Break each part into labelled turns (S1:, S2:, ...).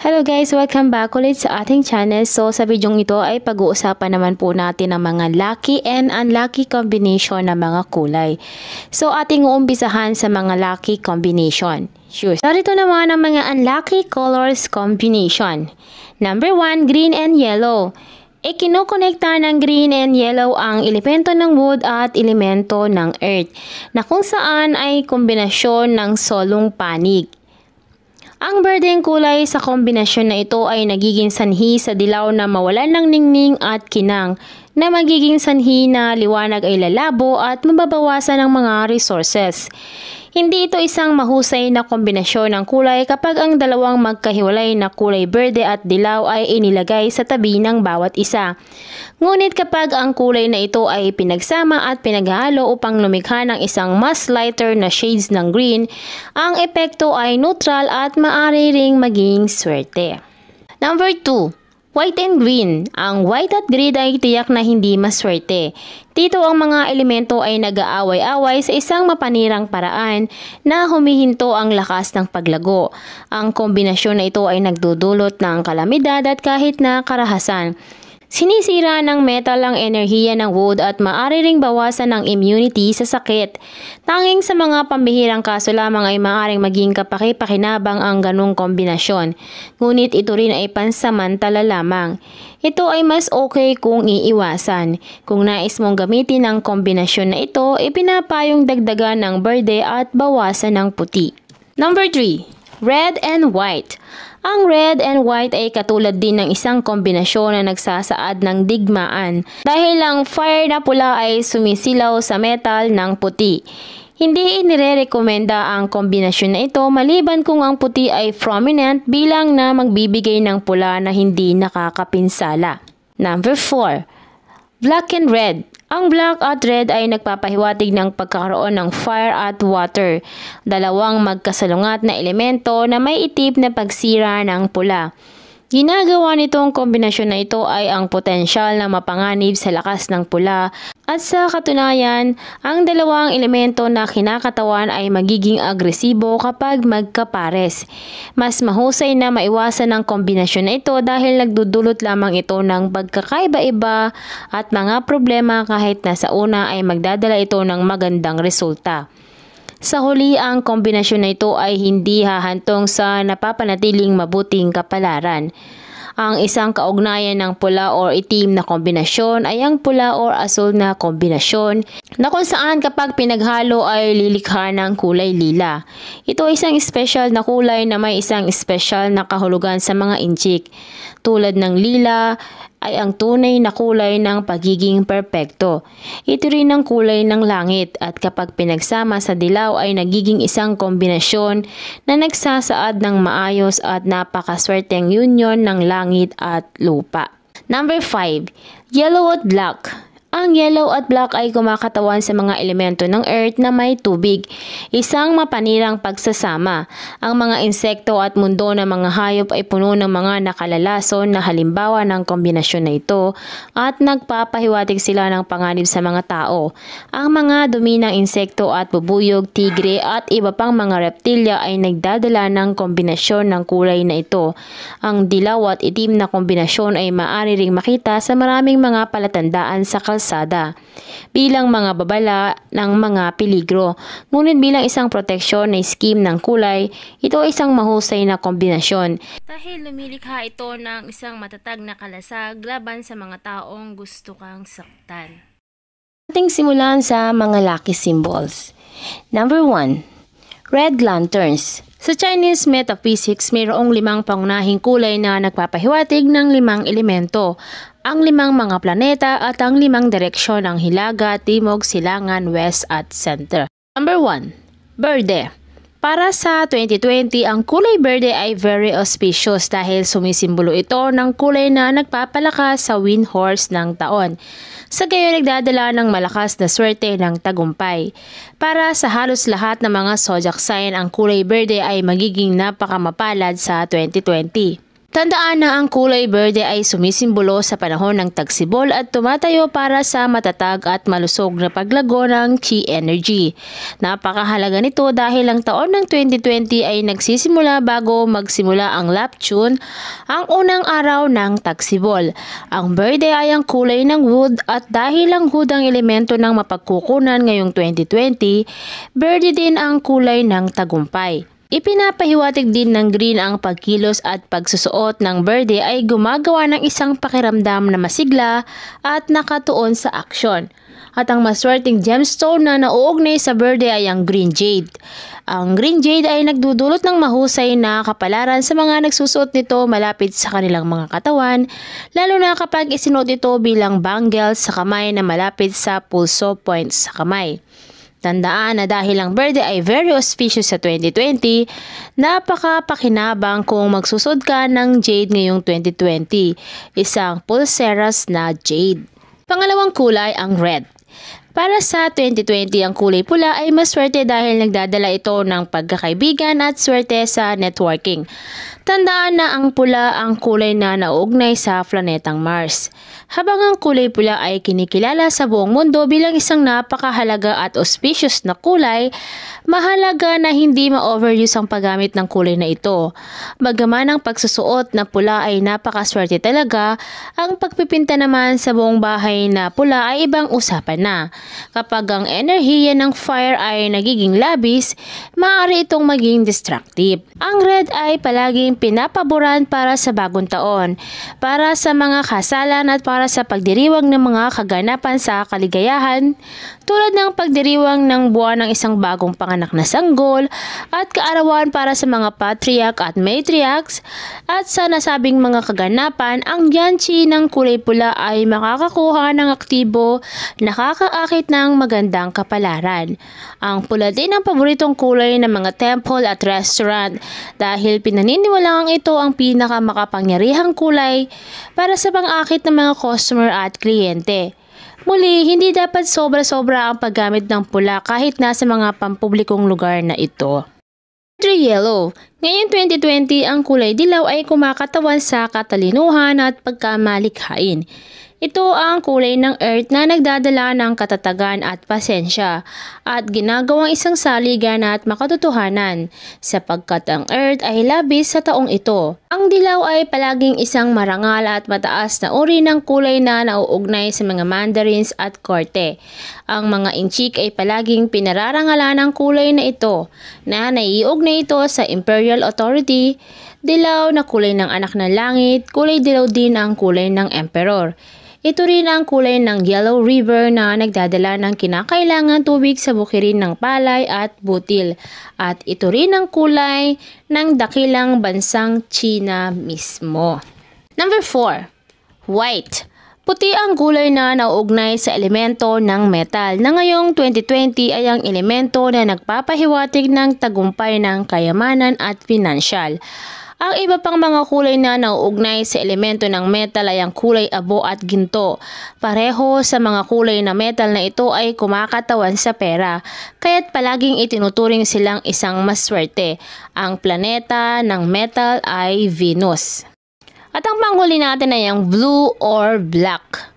S1: Hello guys! Welcome back ulit sa ating channel. So sa videong ito ay pag-uusapan naman po natin ang mga lucky and unlucky combination ng mga kulay. So ating uumpisahan sa mga lucky combination. Sure. Narito naman ang mga unlucky colors combination. Number 1, green and yellow. Ikinokonekta ng green and yellow ang elemento ng wood at elemento ng earth na kung saan ay kombinasyon ng solong panig. Ang berdeng kulay sa kombinasyon na ito ay nagiging sanhi sa dilaw na mawalan ng ningning at kinang na magiging sanhi na liwanag ay lalabo at mababawasan ng mga resources. Hindi ito isang mahusay na kombinasyon ng kulay kapag ang dalawang magkahiwalay na kulay berde at dilaw ay inilagay sa tabi ng bawat isa. Ngunit kapag ang kulay na ito ay pinagsama at pinaghalo upang lumikha ng isang mas lighter na shades ng green, ang epekto ay neutral at maaari ring maging swerte. Number 2. White and green. Ang white at green ay tiyak na hindi maswerte. Dito ang mga elemento ay nag-aaway-away sa isang mapanirang paraan na humihinto ang lakas ng paglago. Ang kombinasyon na ito ay nagdudulot ng kalamidad at kahit na karahasan. Sinisira ng metal ang enerhiya ng wood at maaari ring bawasan ng immunity sa sakit. Tanging sa mga pambihirang kaso lamang ay maaaring maging kapaki-pakinabang ang ganong kombinasyon. Ngunit ito rin ay pansamantala lamang. Ito ay mas okay kung iiwasan. Kung nais mong gamitin ang kombinasyon na ito, ipinapayong dagdagan ng berde at bawasan ng puti. Number 3. Red and white. Ang red and white ay katulad din ng isang kombinasyon na nagsasaad ng digmaan dahil ang fire na pula ay sumisilaw sa metal ng puti. Hindi inirerekomenda ang kombinasyon na ito maliban kung ang puti ay prominent bilang na magbibigay ng pula na hindi nakakapinsala. Number 4. Black and red. Ang black at red ay nagpapahiwatig ng pagkakaroon ng fire at water, dalawang magkasalungat na elemento na may itip na pagsira ng pula. Ginagawa nitong kombinasyon na ito ay ang potensyal na mapanganib sa lakas ng pula at sa katunayan, ang dalawang elemento na kinakatawan ay magiging agresibo kapag magkapares. Mas mahusay na maiwasan ang kombinasyon na ito dahil nagdudulot lamang ito ng pagkakaiba-iba at mga problema kahit na sa una ay magdadala ito ng magandang resulta. Sa huli, ang kombinasyon na ito ay hindi hahantong sa napapanatiling mabuting kapalaran. Ang isang kaugnayan ng pula or itim na kombinasyon ay ang pula or asul na kombinasyon na kung saan kapag pinaghalo ay lilikha ng kulay lila. Ito ay isang special na kulay na may isang special na kahulugan sa mga inchik. Tulad ng lila ay ang tunay na kulay ng pagiging perpekto. Ito rin ang kulay ng langit at kapag pinagsama sa dilaw ay nagiging isang kombinasyon na nagsasaad ng maayos at napakaswerteng union ng langit at lupa. Number 5. Yellow at black. Ang yellow at black ay kumakatawan sa mga elemento ng earth na may tubig, isang mapanirang pagsasama. Ang mga insekto at mundo ng mga hayop ay puno ng mga nakalalason na halimbawa ng kombinasyon na ito at nagpapahiwatig sila ng panganib sa mga tao. Ang mga dumi ng insekto at bubuyog, tigre at iba pang mga reptilya ay nagdadala ng kombinasyon ng kulay na ito. Ang dilaw at itim na kombinasyon ay maaari ring makita sa maraming mga palatandaan sa kalsada bilang mga babala ng mga peligro. Ngunit bilang isang proteksyon na scheme ng kulay, ito ay isang mahusay na kombinasyon. Dahil lumilikha ito ng isang matatag na kalasag laban sa mga taong gusto kang saktan. Ating simulan sa mga lucky symbols. Number 1. Red lanterns. Sa Chinese metaphysics, mayroong 5 pangunahing kulay na nagpapahiwatig ng 5 elemento, ang 5 mga planeta at ang 5 direksyon ng hilaga, timog, silangan, west at center. Number 1. Berde. Para sa 2020, ang kulay berde ay very auspicious dahil sumisimbolo ito ng kulay na nagpapalakas sa wind horse ng taon. Sa gayon nagdadala ng malakas na swerte ng tagumpay. Para sa halos lahat ng mga zodiac sign, ang kulay berde ay magiging napakamapalad sa 2020. Tandaan na ang kulay berde ay sumisimbolo sa panahon ng tagsibol at tumatayo para sa matatag at malusog na paglago ng chi energy. Napakahalaga nito dahil ang taon ng 2020 ay nagsisimula bago magsimula ang Lapchun, ang unang araw ng tagsibol. Ang berde ay ang kulay ng wood at dahil ang wood ang elemento ng mapagkukunan ngayong 2020, berde din ang kulay ng tagumpay. Ipinapahiwatig din ng green ang pagkilos at pagsusuot ng berde ay gumagawa ng isang pakiramdam na masigla at nakatuon sa aksyon. At ang maswerteng gemstone na nauugnay sa berde ay ang green jade. Ang green jade ay nagdudulot ng mahusay na kapalaran sa mga nagsusuot nito malapit sa kanilang mga katawan, lalo na kapag isinuot ito bilang bangle sa kamay na malapit sa pulso points sa kamay. Tandaan na dahil ang berde ay very auspicious sa 2020, napaka-pakinabang kung magsusod ka ng jade ngayong 2020, isang pulseras na jade. Pangalawang kulay ang red. Para sa 2020, ang kulay pula ay maswerte dahil nagdadala ito ng pagkakaibigan at swerte sa networking. Tandaan na ang pula ang kulay na nauugnay sa planetang Mars. Habang ang kulay pula ay kinikilala sa buong mundo bilang isang napakahalaga at auspicious na kulay, mahalaga na hindi ma-overuse ang paggamit ng kulay na ito. Bagaman ang pagsusuot na pula ay napakaswerte talaga, ang pagpipinta naman sa buong bahay na pula ay ibang usapan na. Kapag ang enerhiya ng fire ay nagiging labis, maaari itong maging destructive. Ang red ay palaging pinapaboran para sa bagong taon, para sa mga kasalan at para sa pagdiriwang ng mga kaganapan sa kaligayahan, tulad ng pagdiriwang ng buwan ng isang bagong panganak na sanggol at kaarawan para sa mga patriarch at matriarchs, at sa nasabing mga kaganapan, ang yanchi ng kulay pula ay makakakuha ng aktibo, nakakaakit ng magandang kapalaran. Ang pula din ang paboritong kulay ng mga temple at restaurant dahil pinaniniwalaang ito ang pinakamakapangyarihang kulay para sa pang-akit ng mga customer at kliyente. Muli, hindi dapat sobra-sobra ang paggamit ng pula kahit nasa mga pampublikong lugar na ito. Yellow. Ngayon 2020, ang kulay dilaw ay kumakatawan sa katalinuhan at pagkamalikhain. Ito ang kulay ng earth na nagdadala ng katatagan at pasensya at ginagawang isang saligan at makatotohanan sapagkat ang earth ay labis sa taong ito. Ang dilaw ay palaging isang marangal at mataas na uri ng kulay na nauugnay sa mga mandarins at korte. Ang mga inchik ay palaging pinararangalan ng kulay na ito na naiugnay ito sa imperial authority, dilaw na kulay ng anak ng langit, kulay dilaw din ang kulay ng emperor. Ito rin ang kulay ng Yellow River na nagdadala ng kinakailangan tubig sa bukirin ng palay at butil. At ito rin ang kulay ng dakilang bansang China mismo. Number 4. White. Puti ang kulay na nauugnay sa elemento ng metal na ngayong 2020 ay ang elemento na nagpapahiwatig ng tagumpay ng kayamanan at pinansyal. Ang iba pang mga kulay na nauugnay sa elemento ng metal ay ang kulay abo at ginto. Pareho sa mga kulay na metal na ito ay kumakatawan sa pera, kaya't palaging itinuturing silang isang maswerte. Ang planeta ng metal ay Venus. At ang panghuli natin ay ang blue or black.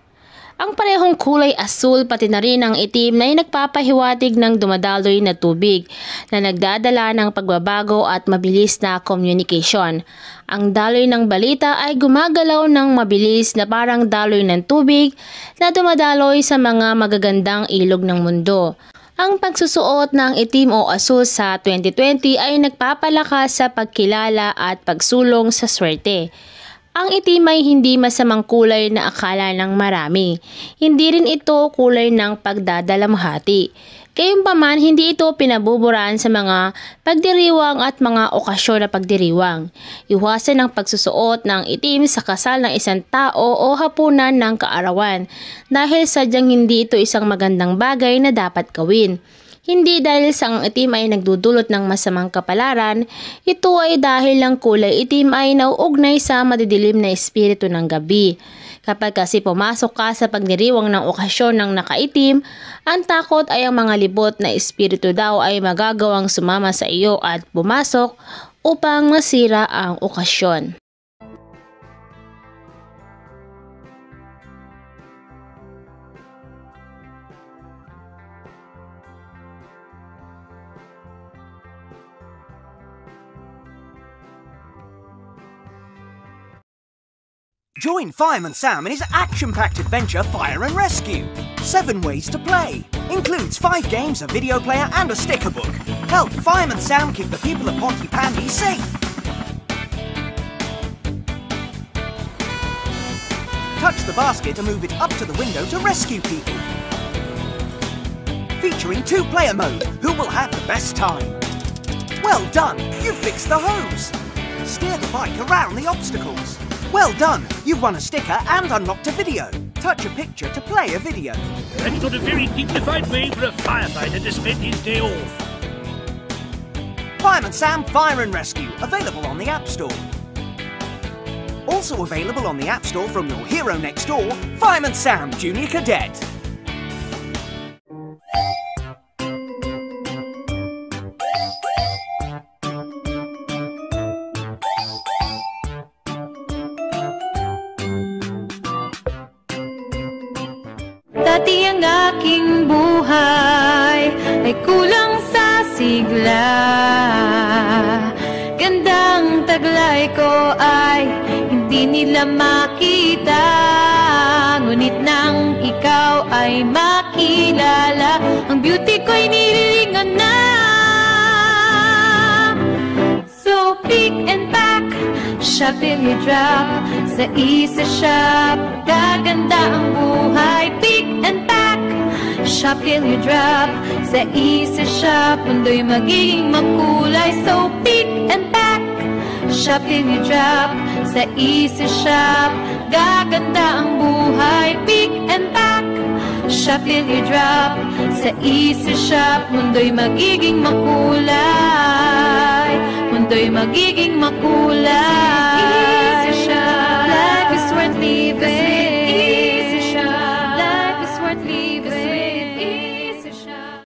S1: Ang parehong kulay asul pati na rin ang itim na nagpapahiwatig ng dumadaloy na tubig na nagdadala ng pagbabago at mabilis na communication. Ang daloy ng balita ay gumagalaw ng mabilis na parang daloy ng tubig na dumadaloy sa mga magagandang ilog ng mundo. Ang pagsusuot ng itim o asul sa 2020 ay nagpapalakas sa pagkilala at pagsulong sa swerte. Ang itim ay hindi masamang kulay na akala ng marami. Hindi rin ito kulay ng pagdadalamhati. Gayunpaman, hindi ito pinabuburaan sa mga pagdiriwang at mga okasyon na pagdiriwang. Iwasan ang pagsusuot ng itim sa kasal ng isang tao o hapunan ng kaarawan dahil sadyang hindi ito isang magandang bagay na dapat gawin. Hindi dahil sa ang itim ay nagdudulot ng masamang kapalaran, ito ay dahil ang kulay itim ay nauugnay sa madidilim na espiritu ng gabi. Kapag kasi pumasok ka sa pagdiriwang ng okasyon ng nakaitim, ang takot ay ang mga libot na espiritu daw ay magagawang sumama sa iyo at pumasok upang masira ang okasyon.
S2: Join Fireman Sam in his action-packed adventure Fire and Rescue. 7 ways to play. Includes 5 games, a video player and a sticker book. Help Fireman Sam keep the people of Pontypandy safe. Touch the basket and move it up to the window to rescue people. Featuring 2-player mode, who will have the best time? Well done, you fixed the hose. Steer the bike around the obstacles. Well done, you've won a sticker and unlocked a video. Touch a picture to play a video.
S3: That's not a very dignified way for a firefighter to spend his day off.
S2: Fireman Sam Fire and Rescue, available on the App Store. Also available on the App Store from your hero next door, Fireman Sam Junior Cadet.
S4: Dati ang aking buhay ay kulang sa sigla. Gandang taglay ko ay hindi nila makita. Ngunit nang ikaw ay makilala, ang beauty ko'y nililingon na. So pick and pack, shop till you drop. Sa isa shop, gaganda ang buhay. Pick and pack, shop till you drop. Sa isa shop, mundo'y magiging makulay. So pick and pack, shop till you drop. Sa isa shop, gaganda ang buhay. Pick and pack, shop till you drop. Sa isa shop, mundo'y magiging makulay. Mundo'y magiging makulay.